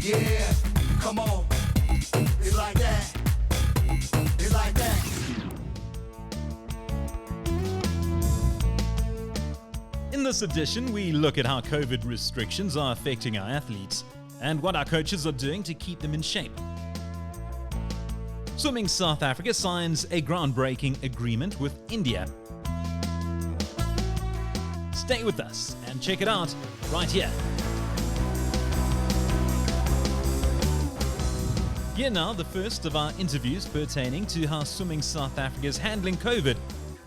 Yeah, come on. It's like that. It's like that. In this edition, we look at how COVID restrictions are affecting our athletes and what our coaches are doing to keep them in shape. Swimming South Africa signs a groundbreaking agreement with India. Stay with us and check it out right here. Here now, the first of our interviews pertaining to how Swimming South Africa is handling COVID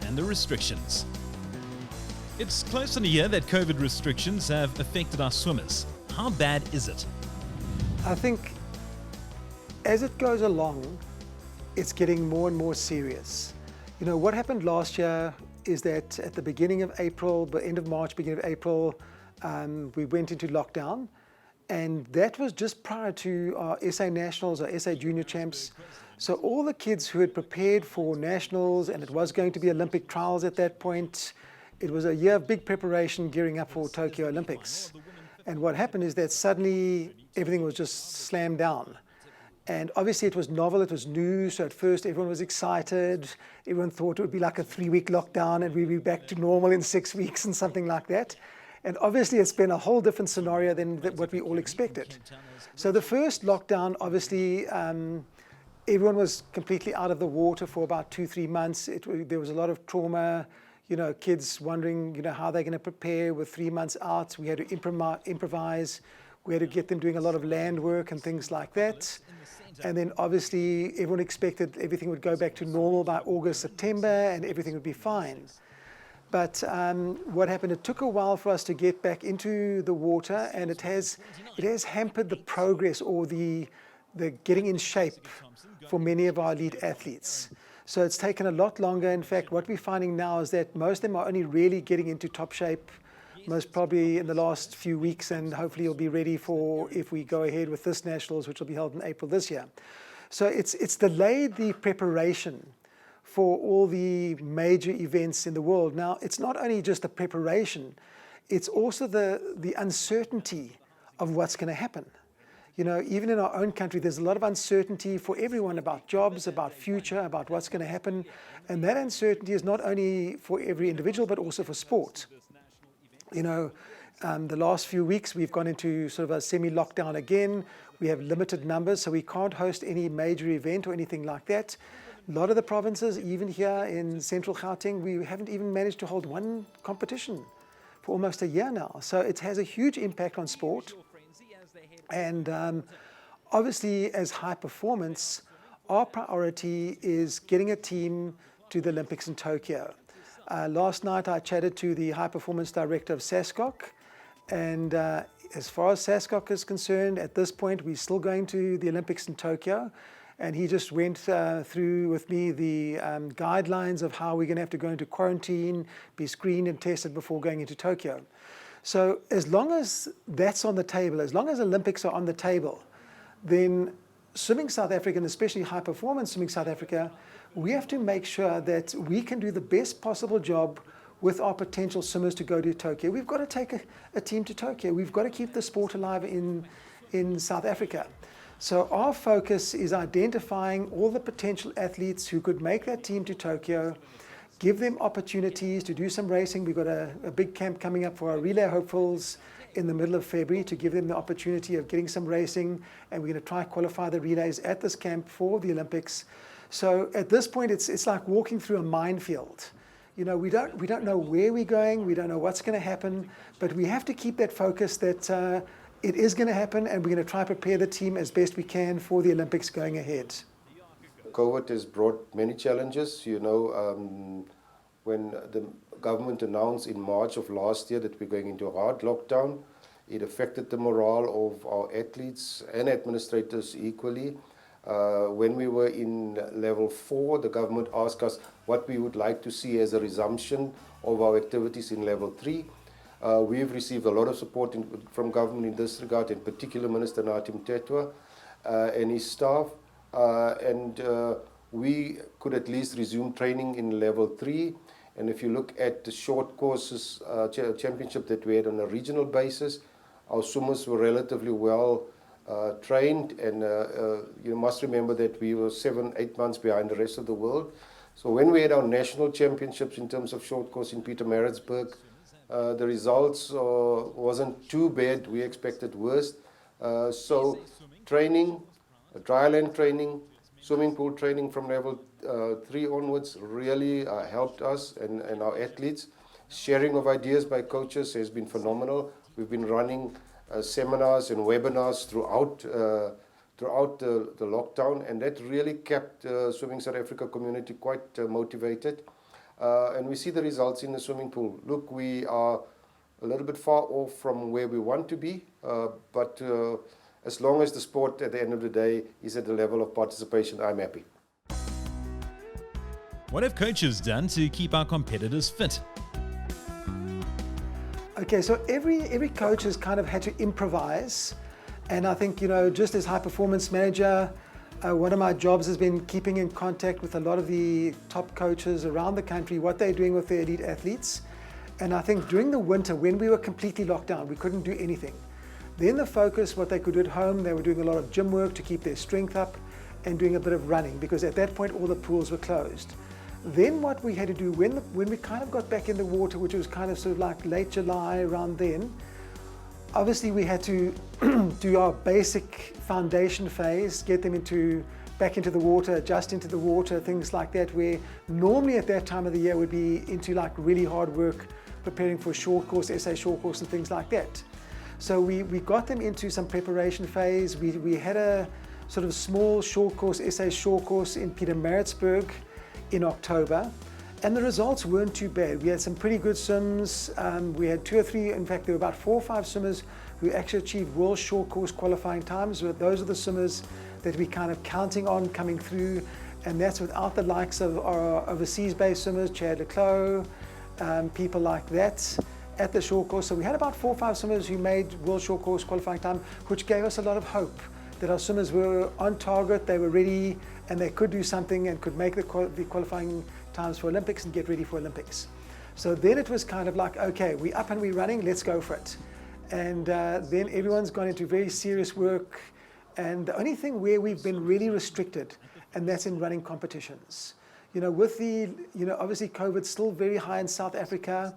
and the restrictions. It's close on a year that COVID restrictions have affected our swimmers. How bad is it? I think as it goes along, it's getting more and more serious. You know, what happened last year is that at the beginning of April, the end of March, beginning of April, we went into lockdown. And that was just prior to our SA Nationals or SA Junior Champs. So all the kids who had prepared for Nationals, and it was going to be Olympic trials at that point, it was a year of big preparation gearing up for Tokyo Olympics. And what happened is that suddenly everything was just slammed down. And obviously it was novel, it was new, so at first everyone was excited. Everyone thought it would be like a 3-week lockdown and we'd be back to normal in 6 weeks and something like that. And obviously it's been a whole different scenario than what we all expected. So the first lockdown, obviously, everyone was completely out of the water for about 2-3 months. There was a lot of trauma, you know, kids wondering, you know, how they're going to prepare with 3 months out. We had to improvise. We had to get them doing a lot of land work and things like that. And then obviously everyone expected everything would go back to normal by August, September, and everything would be fine. But what happened, it took a while for us to get back into the water, and it has hampered the progress or the getting in shape for many of our elite athletes. So it's taken a lot longer. In fact, what we're finding now is that most of them are only really getting into top shape, most probably in the last few weeks, and hopefully you'll be ready for if we go ahead with this Nationals, which will be held in April this year. So it's delayed the preparation for all the major events in the world. Now, it's not only just the preparation, it's also the uncertainty of what's going to happen. You know, even in our own country, there's a lot of uncertainty for everyone about jobs, about future, about what's going to happen. And that uncertainty is not only for every individual, but also for sport. You know, the last few weeks, we've gone into sort of a semi-lockdown again. We have limited numbers, so we can't host any major event or anything like that. A lot of the provinces, even here in central Gauteng, we haven't even managed to hold one competition for almost a year now. So it has a huge impact on sport. And obviously, as high performance, our priority is getting a team to the Olympics in Tokyo. Last night, I chatted to the high performance director of SASCOC. And as far as SASCOC is concerned, at this point, we're still going to the Olympics in Tokyo. And he just went through with me the guidelines of how we're going to have to go into quarantine, be screened and tested before going into Tokyo. So as long as that's on the table, as long as Olympics are on the table, then Swimming South Africa, and especially high performance Swimming South Africa, we have to make sure that we can do the best possible job with our potential swimmers to go to Tokyo. We've got to take a team to Tokyo. We've got to keep the sport alive in South Africa. So our focus is identifying all the potential athletes who could make that team to Tokyo, give them opportunities to do some racing. We've got a big camp coming up for our relay hopefuls in the middle of February to give them the opportunity of getting some racing, and we're going to try qualify the relays at this camp for the Olympics. So at this point, it's like walking through a minefield. You know, we don't know where we're going, we don't know what's going to happen, but we have to keep that focus that it is going to happen, and we're going to try to prepare the team as best we can for the Olympics going ahead. COVID has brought many challenges. You know, when the government announced in March of last year that we're going into a hard lockdown, it affected the morale of our athletes and administrators equally. When we were in level 4, the government asked us what we would like to see as a resumption of our activities in level 3. We've received a lot of support from government in this regard, in particular Minister Natim Tetwa and his staff. And we could at least resume training in level 3. And if you look at the short courses championship that we had on a regional basis, our swimmers were relatively well trained, and you must remember that we were 7-8 months behind the rest of the world. So when we had our national championships in terms of short course in Pietermaritzburg, the results wasn't too bad. We expected worse. So training, dry land training, swimming pool training from level 3 onwards really helped us and our athletes. Sharing of ideas by coaches has been phenomenal. We've been running seminars and webinars throughout the lockdown, and that really kept Swimming South Africa community quite motivated. And we see the results in the swimming pool. Look, we are a little bit far off from where we want to be, but as long as the sport at the end of the day is at the level of participation, I'm happy. What have coaches done to keep our competitors fit? Okay, so every coach has kind of had to improvise, and I think, just as high performance manager, one of my jobs has been keeping in contact with a lot of the top coaches around the country, what they're doing with their elite athletes. And I think during the winter, when we were completely locked down, we couldn't do anything. Then the focus, what they could do at home, they were doing a lot of gym work to keep their strength up and doing a bit of running, because at that point all the pools were closed. Then what we had to do when we kind of got back in the water, which was kind of sort of like late July, around then, obviously we had to do our basic foundation phase, get them back into the water, adjust into the water, things like that, where normally at that time of the year would be into like really hard work, preparing for short course, SA short course and things like that. So we got them into some preparation phase. We had a sort of small short course, SA short course in Pietermaritzburg in October, and the results weren't too bad. We had some pretty good swims. We had 2 or 3, in fact there were about 4 or 5 swimmers who actually achieved world short course qualifying times. Those are the swimmers that we're kind of counting on coming through, and that's without the likes of our overseas based swimmers, Chad Leclos, people like that at the short course. So we had about 4 or 5 swimmers who made world short course qualifying time, which gave us a lot of hope that our swimmers were on target, they were ready, and they could do something and could make the qualifying times for Olympics and get ready for Olympics. So then it was kind of like, okay, we're up and we're running, let's go for it. And then everyone's gone into very serious work, and the only thing where we've been really restricted, and that's in running competitions. With the, obviously COVID's still very high in South Africa,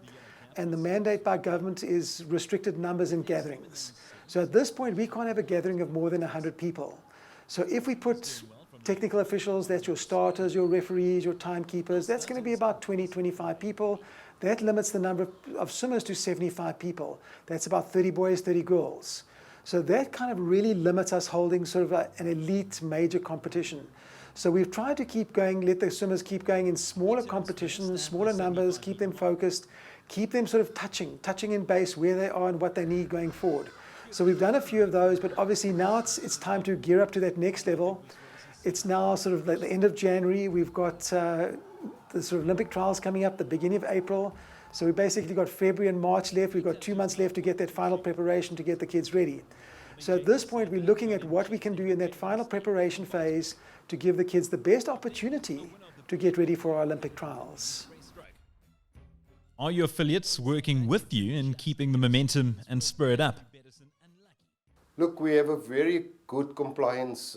and the mandate by government is restricted numbers and gatherings. So at this point, we can't have a gathering of more than 100 people. So if we put technical officials, that's your starters, your referees, your timekeepers, that's going to be about 20, 25 people. That limits the number of swimmers to 75 people. That's about 30 boys, 30 girls. So that kind of really limits us holding sort of an elite major competition. So we've tried to keep going, let the swimmers keep going in smaller competitions, smaller numbers, keep them focused, keep them sort of touching in base where they are and what they need going forward. So we've done a few of those, but obviously now it's time to gear up to that next level. It's now sort of like the end of January. We've got the sort of Olympic trials coming up, the beginning of April. So we basically got February and March left. We've got 2 months left to get that final preparation to get the kids ready. So at this point, we're looking at what we can do in that final preparation phase to give the kids the best opportunity to get ready for our Olympic trials. Are your affiliates working with you in keeping the momentum and spirit up? Look, we have a very good compliance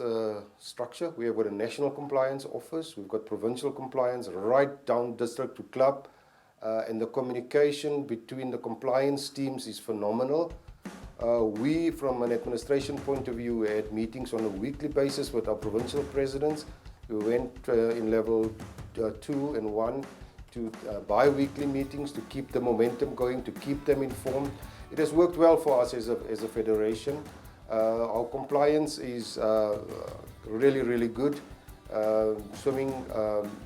structure. We have got a national compliance office. We've got provincial compliance right down district to club. And the communication between the compliance teams is phenomenal. We, from an administration point of view, had meetings on a weekly basis with our provincial presidents. We went in level 2 and 1 to bi-weekly meetings to keep the momentum going, to keep them informed. It has worked well for us as a federation. Our compliance is really, really good. Swimming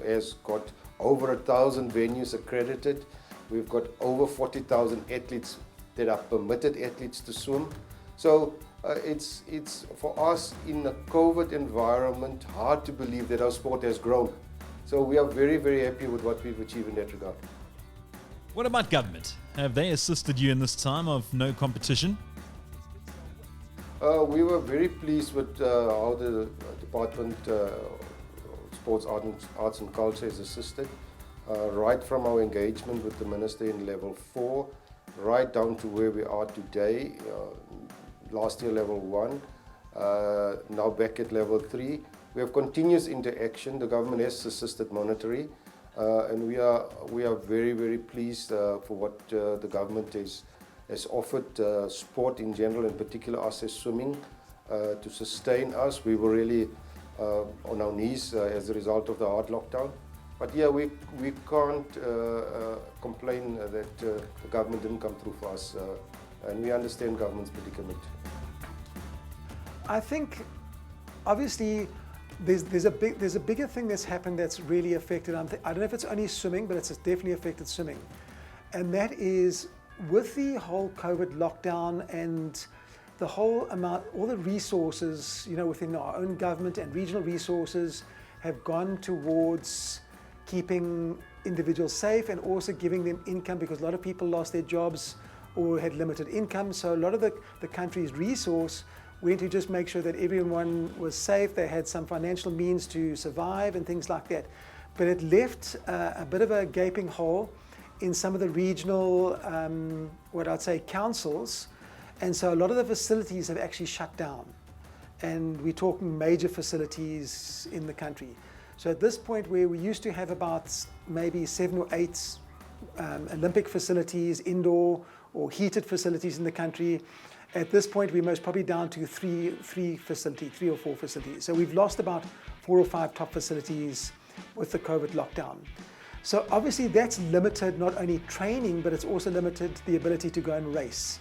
has got over 1,000 venues accredited. We've got over 40,000 athletes that are permitted athletes to swim. So it's for us in a COVID environment hard to believe that our sport has grown. So we are very, very happy with what we've achieved in that regard. What about government? Have they assisted you in this time of no competition? We were very pleased with how the Department of Sports, Arts and Culture has assisted, right from our engagement with the Minister in level 4, right down to where we are today, last year level 1. now back at level 3. We have continuous interaction. The government has assisted monetary, and we are very, very pleased for what the government has offered sport in general, in particular us as swimming, to sustain us. We were really on our knees as a result of the hard lockdown. But yeah, we can't complain that the government didn't come through for us, and we understand government's predicament. I think, obviously, there's a bigger thing that's happened that's really affected. I don't know if it's only swimming, but it's definitely affected swimming, and that is with the whole COVID lockdown and the whole amount, all the resources, within our own government and regional resources have gone towards keeping individuals safe and also giving them income, because a lot of people lost their jobs or had limited income. So a lot of the country's resource went to just make sure that everyone was safe, they had some financial means to survive and things like that. But it left a bit of a gaping hole in some of the regional, what I'd say, councils. And so a lot of the facilities have actually shut down. And we're talking major facilities in the country. So at this point, where we used to have about maybe 7 or 8 Olympic facilities, indoor or heated facilities in the country, at this point we're most probably down to 3 or 4 facilities. So we've lost about 4 or 5 top facilities with the COVID lockdown. So obviously that's limited not only training, but it's also limited the ability to go and race.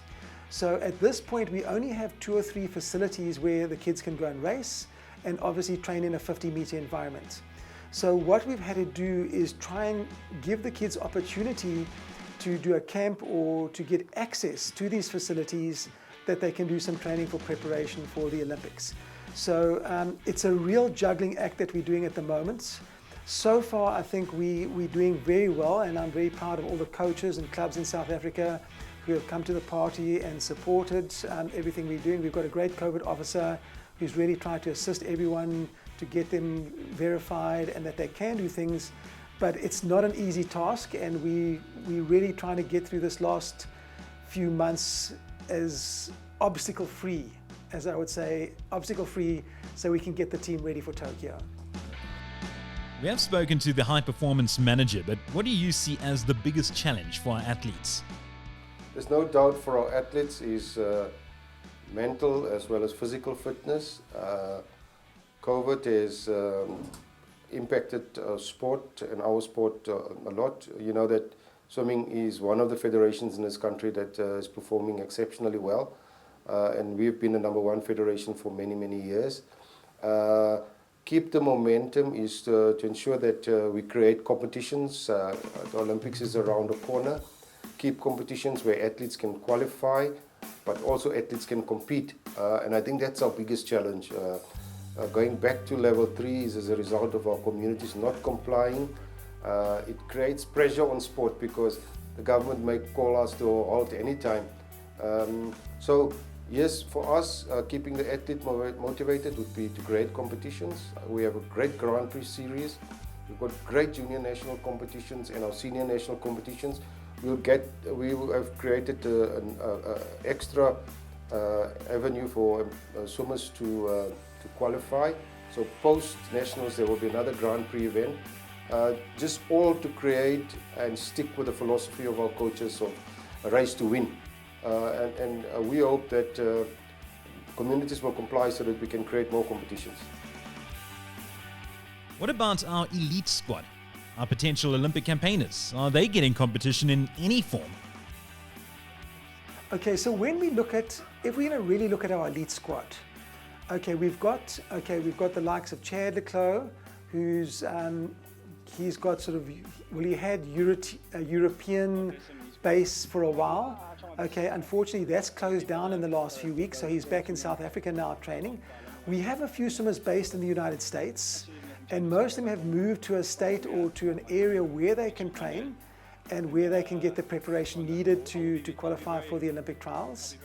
So at this point we only have 2 or 3 facilities where the kids can go and race, and obviously train in a 50-meter environment. So what we've had to do is try and give the kids opportunity to do a camp or to get access to these facilities that they can do some training for preparation for the Olympics. So it's a real juggling act that we're doing at the moment. So far, I think we're doing very well, and I'm very proud of all the coaches and clubs in South Africa who have come to the party and supported everything we're doing. We've got a great COVID officer who's really tried to assist everyone to get them verified and that they can do things. But it's not an easy task, and we're really trying to get through this last few months as obstacle-free, as I would say, obstacle-free, so we can get the team ready for Tokyo. We have spoken to the high performance manager, but what do you see as the biggest challenge for our athletes? There's no doubt for our athletes is mental as well as physical fitness. COVID has impacted sport and our sport a lot. You know that swimming is one of the federations in this country that is performing exceptionally well, and we've been the #1 federation for many, many years. Keep the momentum is to ensure that we create competitions. The Olympics is around the corner. Keep competitions where athletes can qualify, but also athletes can compete, and I think that's our biggest challenge. Going back to level 3 is as a result of our communities not complying. It creates pressure on sport because the government may call us to a halt any time. So yes, for us, keeping the athlete motivated would be to create competitions. We have a great Grand Prix series. We've got great junior national competitions and our senior national competitions. We have created an extra avenue for swimmers to qualify. So post nationals there will be another Grand Prix event. Just all to create and stick with the philosophy of our coaches of a race to win. And we hope that communities will comply so that we can create more competitions. What about our elite squad? Our potential Olympic campaigners? Are they getting competition in any form? Okay, so when we look at, if we're going to really look at our elite squad, we've got the likes of Chad Leclos, who's he's got sort of, well, he had a European base for a while. Okay, unfortunately that's closed down in the last few weeks, so he's back in South Africa now training. We have a few swimmers based in the United States, and most of them have moved to a state or to an area where they can train and where they can get the preparation needed to qualify for the Olympic trials.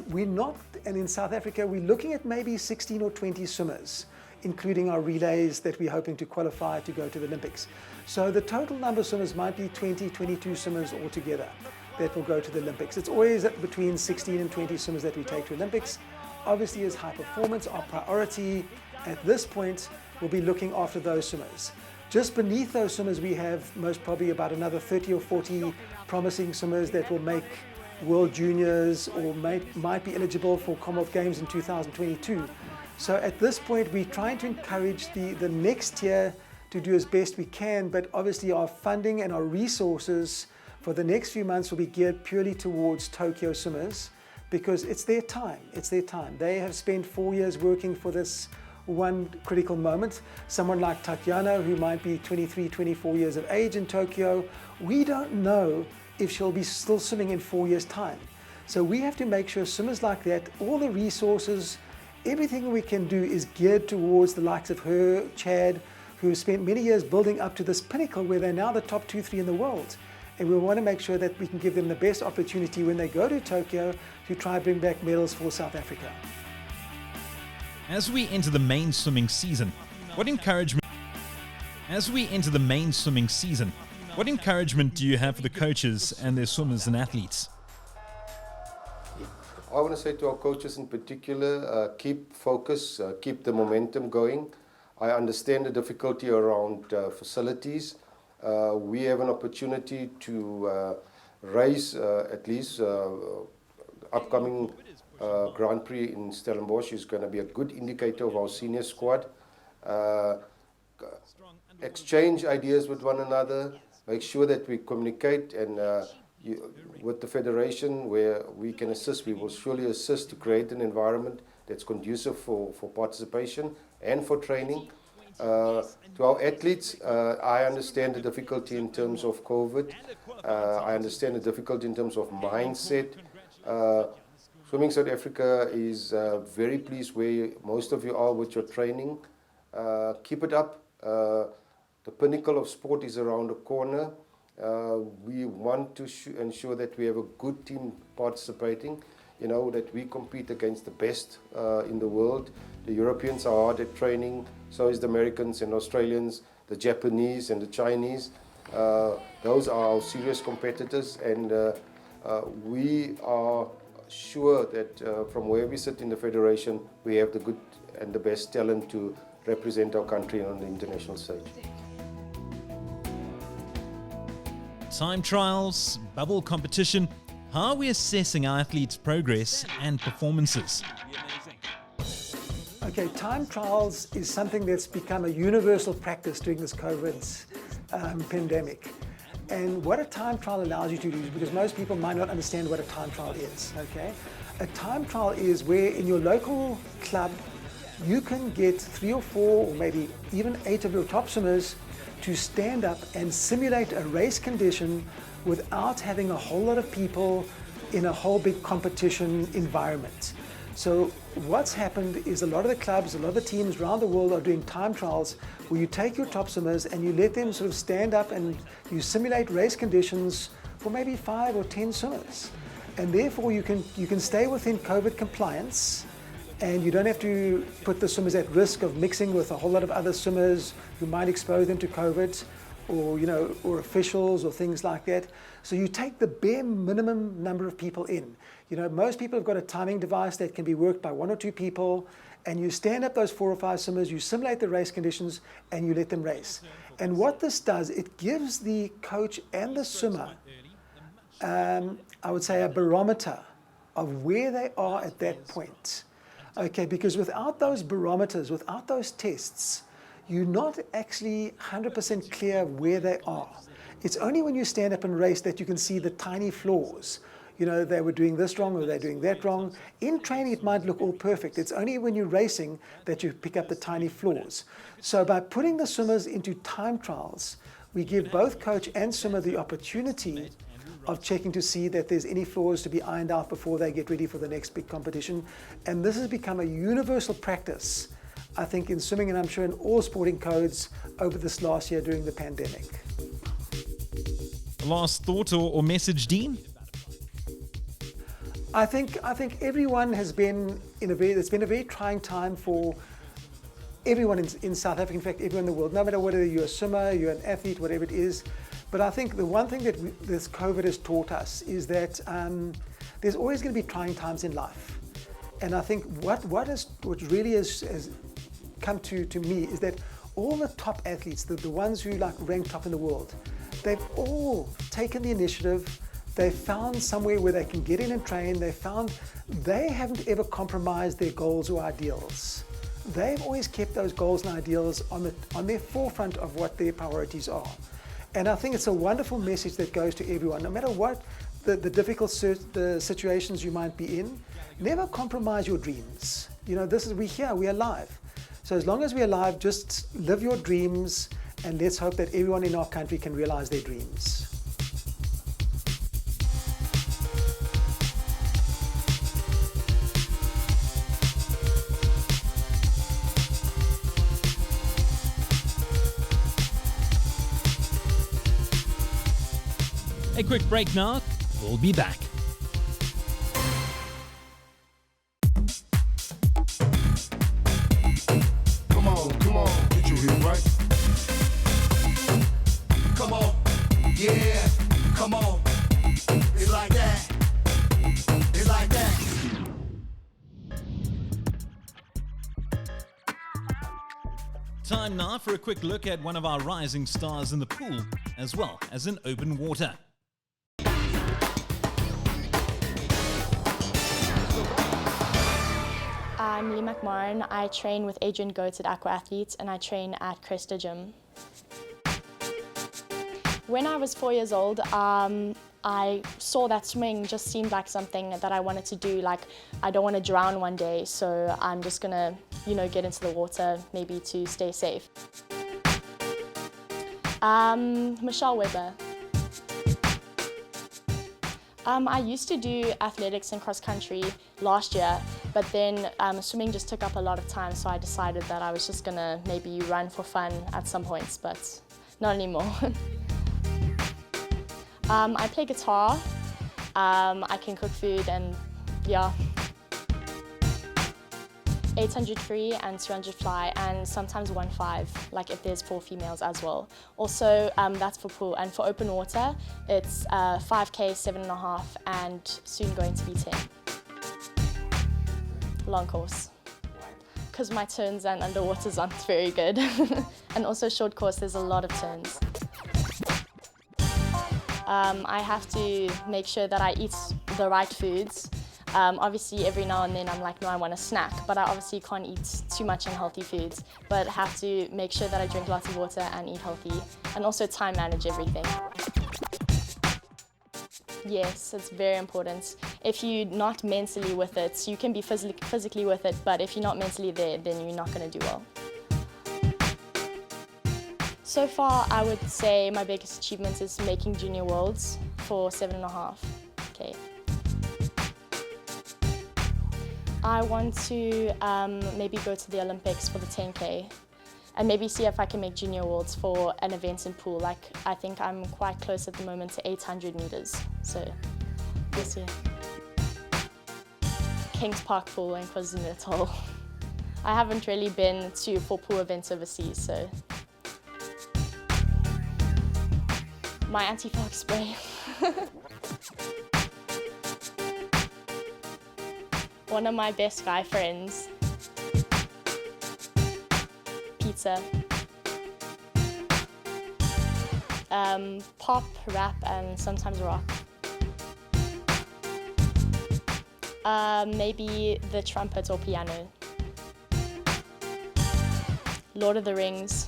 We're not, and in South Africa, we're looking at maybe 16 or 20 swimmers, including our relays that we're hoping to qualify to go to the Olympics. So the total number of swimmers might be 20, 22 swimmers altogether that will go to the Olympics. It's always between 16 and 20 swimmers that we take to Olympics. obviously is high performance. Our priority at this point will be looking after those swimmers. Just beneath those swimmers, we have most probably about another 30 or 40 promising swimmers that will make World Juniors or might be eligible for Commonwealth Games in 2022. So at this point, we're trying to encourage the next tier to do as best we can, but obviously our funding and our resources for the next few months will be geared purely towards Tokyo swimmers, because it's their time. It's their time. They have spent 4 years working for this one critical moment. Someone like Tatiana, who might be 23, 24 years of age in Tokyo, we don't know if she'll be still swimming in 4 years' time. So we have to make sure swimmers like that, all the resources, everything we can do is geared towards the likes of her, Chad, who spent many years building up to this pinnacle where they're now the top 2, 3 in the world. And we want to make sure that we can give them the best opportunity when they go to Tokyo to try and bring back medals for South Africa. As we enter the main swimming season, what encouragement do you have for the coaches and their swimmers and athletes? I want to say to our coaches in particular, keep focus, keep the momentum going. I understand the difficulty around facilities. We have an opportunity to raise at least upcoming Grand Prix in Stellenbosch is going to be a good indicator of our senior squad. Exchange ideas with one another, make sure that we communicate, and with the federation where we can assist, we will surely assist to create an environment that's conducive for participation and for training. To our athletes, I understand the difficulty in terms of COVID. I understand the difficulty in terms of mindset. Swimming South Africa is very pleased where most of you are with your training. Keep it up. The pinnacle of sport is around the corner. We want to ensure that we have a good team participating, that we compete against the best in the world. The Europeans are hard at training, so is the Americans and Australians, the Japanese and the Chinese. Those are our serious competitors, and we are sure that from where we sit in the federation, we have the good and the best talent to represent our country on the international stage. Time trials, bubble competition. How are we assessing our athletes' progress and performances? Okay, time trials is something that's become a universal practice during this COVID pandemic. And what a time trial allows you to do, because most people might not understand what a time trial is, okay? A time trial is where in your local club, you can get 3 or 4 or maybe even 8 of your top swimmers to stand up and simulate a race condition without having a whole lot of people in a whole big competition environment. So what's happened is a lot of the clubs, a lot of the teams around the world are doing time trials where you take your top swimmers and you let them sort of stand up and you simulate race conditions for maybe 5 or 10 swimmers. And therefore you can stay within COVID compliance, and you don't have to put the swimmers at risk of mixing with a whole lot of other swimmers who might expose them to COVID, or officials or things like that. So you take the bare minimum number of people in. Most people have got a timing device that can be worked by 1 or 2 people, and you stand up those 4 or 5 swimmers, you simulate the race conditions, and you let them race. And what this does, it gives the coach and the swimmer, I would say, a barometer of where they are at that point. Okay, because without those barometers, without those tests, you're not actually 100% clear where they are. It's only when you stand up and race that you can see the tiny flaws. They were doing this wrong or they're doing that wrong. In training, it might look all perfect. It's only when you're racing that you pick up the tiny flaws. So by putting the swimmers into time trials, we give both coach and swimmer the opportunity of checking to see that there's any flaws to be ironed out before they get ready for the next big competition. And this has become a universal practice, I think, in swimming, and I'm sure in all sporting codes over this last year during the pandemic. Last thought or message, Dean? I think everyone has been it's been a very trying time for everyone in South Africa, in fact, everyone in the world, no matter whether you're a swimmer, you're an athlete, whatever it is. But I think the one thing that this COVID has taught us is that there's always going to be trying times in life. And I think what really has come to me is that all the top athletes, the ones who like rank top in the world, they've all taken the initiative. They found somewhere where they can get in and train. They haven't ever compromised their goals or ideals. They've always kept those goals and ideals on their forefront of what their priorities are. And I think it's a wonderful message that goes to everyone, no matter what the difficult the situations you might be in. Never compromise your dreams. You know, we're here, we're alive. So as long as we're alive, just live your dreams, and let's hope that everyone in our country can realize their dreams. A quick break now. We'll be back. Come on, get your head right. Come on, yeah, come on. It's like that. It's like that. Time now for a quick look at one of our rising stars in the pool, as well as in open water. I'm Leemahon. I train with Adrian Goetz at Aquatics, and I train at Cresta Gym. When I was 4 years old, I saw that swimming just seemed like something that I wanted to do. Like, I don't want to drown one day, so I'm just gonna, get into the water, maybe to stay safe. Michelle Weber. I used to do athletics and cross country last year, but then swimming just took up a lot of time, so I decided that I was just gonna maybe run for fun at some points, but not anymore. I play guitar, I can cook food, and yeah. 800 free and 200 fly, and sometimes 1.5, like if there's 4 females as well. Also, that's for pool, and for open water, it's 5K, 7.5, and soon going to be 10. Long course. Because my turns and underwaters aren't very good. And also short course, there's a lot of turns. I have to make sure that I eat the right foods. Obviously, every now and then I'm like, no, I want a snack, but I obviously can't eat too much unhealthy foods, but have to make sure that I drink lots of water and eat healthy, and also time manage everything. Yes, it's very important. If you're not mentally with it, you can be physically with it, but if you're not mentally there, then you're not going to do well. So far, I would say my biggest achievement is making junior worlds for 7.5. Okay. I want to maybe go to the Olympics for the 10K, and maybe see if I can make junior worlds for an event in pool. Like, I think I'm quite close at the moment to 800 meters, so we'll see. Kings Park pool in KwaZulu-Natal. I haven't really been to for pool events overseas, so. My anti-fog spray. One of my best guy friends. Pizza. Pop, rap, and sometimes rock. Maybe the trumpet or piano. Lord of the Rings.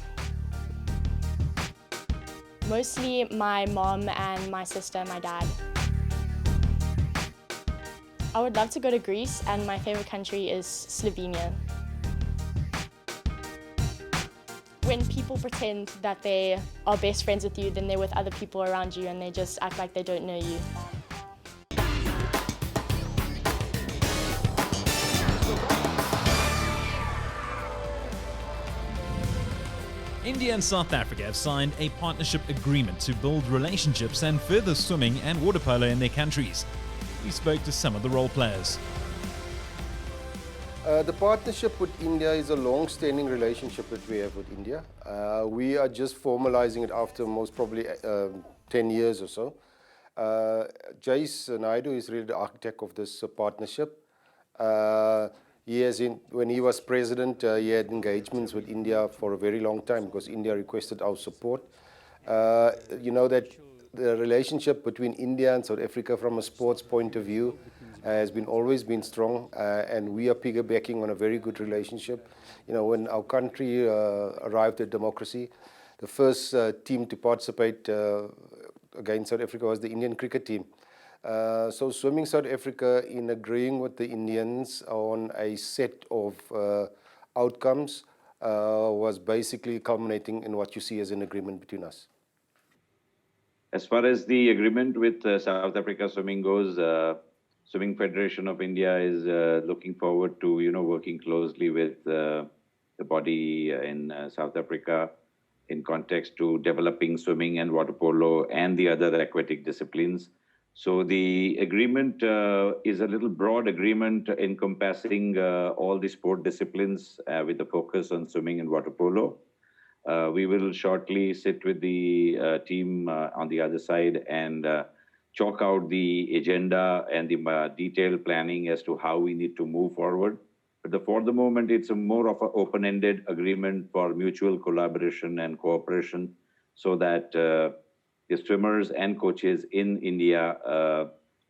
Mostly my mom and my sister and my dad. I would love to go to Greece, and my favorite country is Slovenia. When people pretend that they are best friends with you, then they're with other people around you and they just act like they don't know you. India and South Africa have signed a partnership agreement to build relationships and further swimming and water polo in their countries. We spoke to some of the role players. The partnership with India is a long-standing relationship that we have with India. We are just formalizing it after most probably 10 years or so. Jace Naidu is really the architect of this partnership, When he was president, he had engagements with India for a very long time because India requested our support. You know that the relationship between India and South Africa from a sports point of view has always been strong, and we are piggybacking on a very good relationship. You know, when our country arrived at democracy, the first team to participate against South Africa was the Indian cricket team. So Swimming South Africa, in agreeing with the Indians on a set of outcomes, was basically culminating in what you see as an agreement between us. As far as the agreement with South Africa Swimming goes, Swimming Federation of India is looking forward to working closely with the body in South Africa in context to developing swimming and water polo and the other aquatic disciplines. So the agreement is a little broad agreement encompassing all the sport disciplines with the focus on swimming and water polo. We will shortly sit with the team on the other side and chalk out the agenda and the detailed planning as to how we need to move forward. But for the moment, it's more of an open-ended agreement for mutual collaboration and cooperation so that the swimmers and coaches in India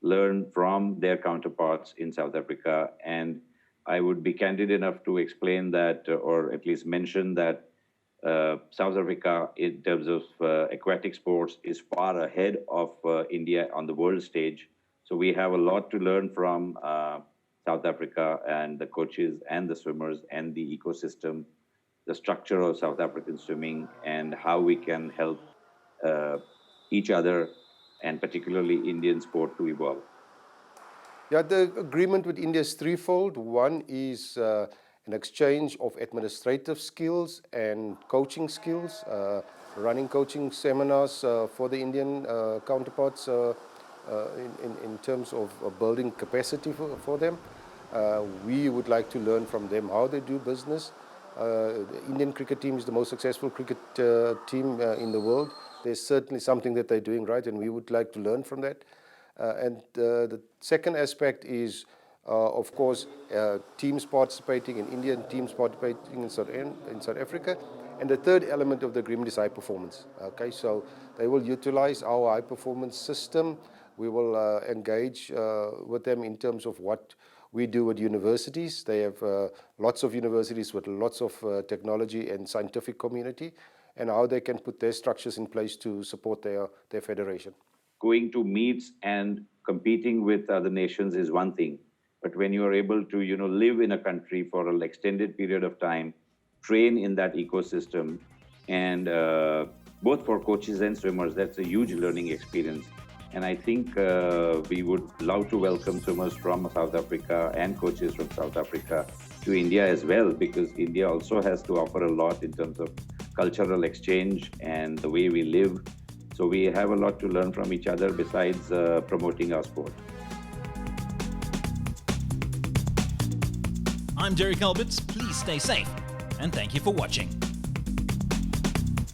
learn from their counterparts in South Africa. And I would be candid enough to explain that, or at least mention that South Africa, in terms of aquatic sports, is far ahead of India on the world stage. So we have a lot to learn from South Africa and the coaches and the swimmers and the ecosystem, the structure of South African swimming, and how we can help each other and particularly Indian sport to evolve. Yeah, the agreement with India is threefold. One is an exchange of administrative skills and coaching skills, running coaching seminars for the Indian counterparts in terms of building capacity for them. We would like to learn from them how they do business. The Indian cricket team is the most successful cricket team in the world. There's certainly something that they're doing right, and we would like to learn from that. And the second aspect is, of course, teams participating in India and teams participating in South Africa. And the third element of the agreement is high performance. Okay, so they will utilize our high performance system. We will engage with them in terms of what we do with universities. They have lots of universities with lots of technology and scientific community, and how they can put their structures in place to support their federation. Going to meets and competing with other nations is one thing, but when you are able to live in a country for an extended period of time, train in that ecosystem, and both for coaches and swimmers, that's a huge learning experience. And I think we would love to welcome swimmers from South Africa and coaches from South Africa to India as well, because India also has to offer a lot in terms of cultural exchange and the way we live. So we have a lot to learn from each other besides promoting our sport. I'm Derek Alberts. Please stay safe, and thank you for watching.